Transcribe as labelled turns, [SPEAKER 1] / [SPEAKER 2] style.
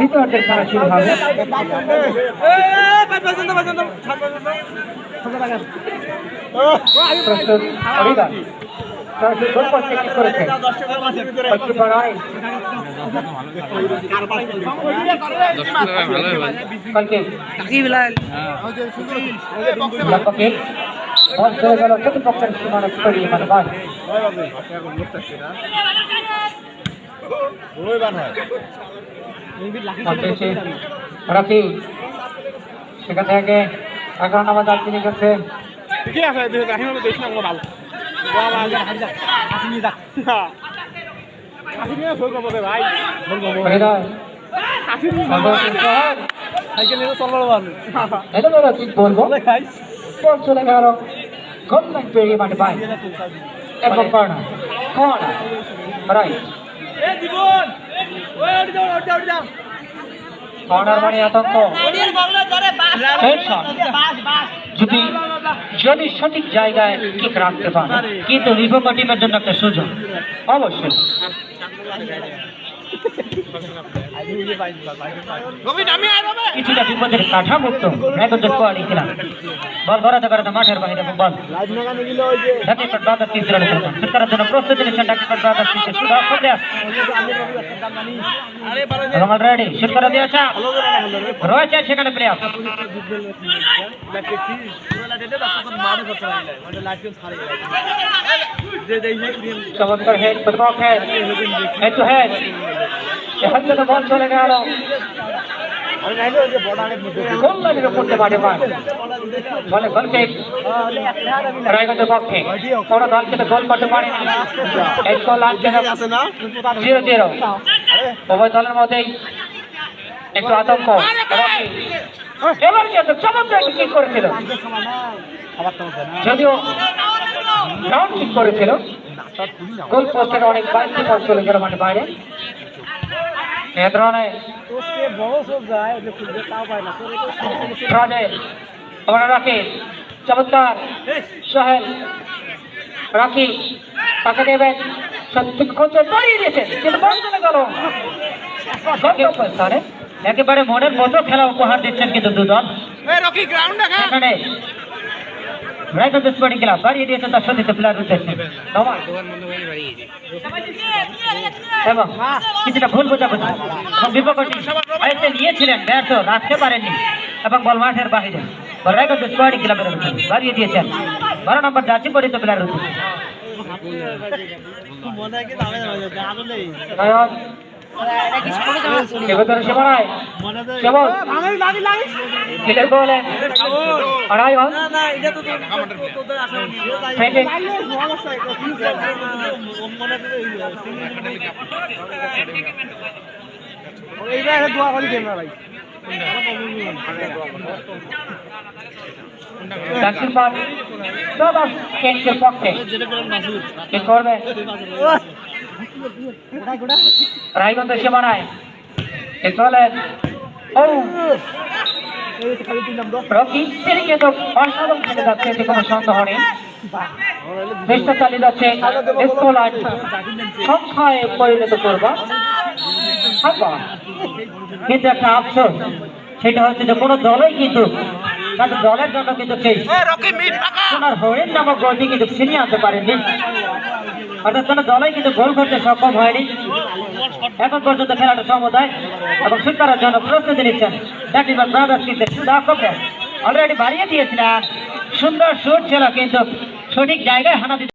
[SPEAKER 1] দ্বিতীয়ার্ধের খেলা শুরু হবে। প্রস্তুত হৃদয় গোল পোস্টে কিক করেছে বল চলে গেল প্রতিপক্ষের সীমানা ছড়িয়ে মানে বাস রাফি সেখান থেকে 11 নম্বর দাল তিনি গেছে বল চলে গেল গোল লাইন পেরিয়ে মাঠে পায় এবং কর্নার রাইট কর্নার মানে আতঙ্ক যদি সঠিক জায়গায় কিক রাখতে পারে কিন্তু বিপক্ষ টিমের জন্য একটা সুযোগ অবশ্যই কিছুটা বিপদের কাঠামুক্ত একজন কোয়ারি খেলা বল গড়াতে গড়াতে মাঠের বাইরে বল করার জন্য প্রস্তুতি নিচ্ছেন রেডি শুট করে দিয়েছে রয়েছে সেখানে প্লেয়ার চমৎকার হেড প্রতিপক্ষ হেড টু হেড বল চলে গেল গোল লাইনের পড়তে পারে বলে গোলকে রায়গঞ্জের পক্ষে কোনো দল কিন্তু গোল করতে পারেনি 0-0 উভয় দলের মধ্যেই একটু আতঙ্ক এবার কিন্তু চমৎকার কিক করেছিল যদিও গ্রাউন্ড কিক করেছিল গোল পোস্টের অনেক বাইরে চলে গেল মানে বাইরে এ ধরনের রাখি চমৎকার সোহেল রাখি তাকে দেবেন সত্যি বাড়িয়ে দিয়েছেন কিন্তু বল চলে গেল একেবারে মনের মতো খেলা উপহার দিচ্ছেন কিন্তু দুদল এখানে রায়গঞ্জ স্পোর্টিং ক্লাব বাড়িয়ে দিয়েছেন তার সতীর্থ প্লেয়ার উদ্দেশ্যে এবং কিছুটা ভুল বোঝাবুঝি এবং বিপক্ষটি আয়ত্তে নিয়েছিলেন ব্যর্থ রাখতে পারেননি এবং বল মাঠের বাহিরে রায়গঞ্জ স্পোর্টিং ক্লাবের উদ্দেশ্যে বাড়িয়ে দিয়েছেন 12 নম্বর জার্সি পরিহিত প্লেয়ার উদ্দেশ্যে সীমানায় কেবল বলে আড়াই পক্ষে কি করবে রায়গঞ্জ সীমানায় চলেন রকি তিনি কিন্তু অসাধারণ খেলে যাচ্ছে এতে কোনো সন্দেহ নেই চেষ্টা চালিয়ে যাচ্ছে স্কোর লাইন সংখ্যায় পরিণত করবা কিন্তু একটা আফসোস সেটা হচ্ছে যে কোনো দলই কিন্তু তাদের দলের জন্য কিন্তু সেই সোনার হরিণ নামক গোলটি কিন্তু ছিনিয়ে আনতে পারেননি অর্থাৎ কোনো দলই কিন্তু গোল করতে সক্ষম হয়নি এখন পর্যন্ত খেলাটা সমতায় এবং শুট করার জন্য প্রস্তুতি নিচ্ছেন অলরেডি বাড়িয়ে দিয়েছিলেন সুন্দর শুট ছিল কিন্তু সঠিক জায়গায় হানা